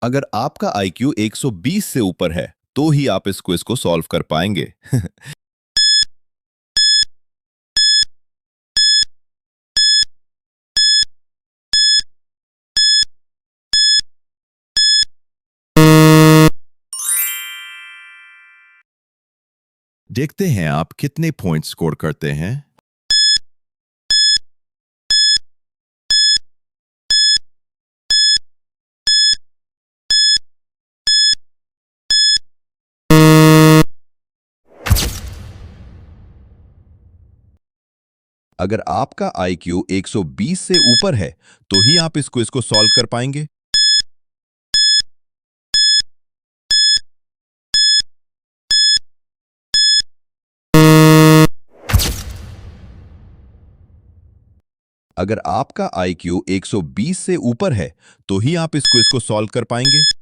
अगर आपका आईक्यू 120 से ऊपर है, तो ही आप इस क्विज को सॉल्व कर पाएंगे। देखते हैं आप कितने पॉइंट स्कोर करते हैं। अगर आपका आईक्यू 120 से ऊपर है, तो ही आप इस क्विज को सॉल्व कर पाएंगे। अगर आपका आईक्यू 120 से ऊपर है, तो ही आप इस क्विज को सॉल्व कर पाएंगे।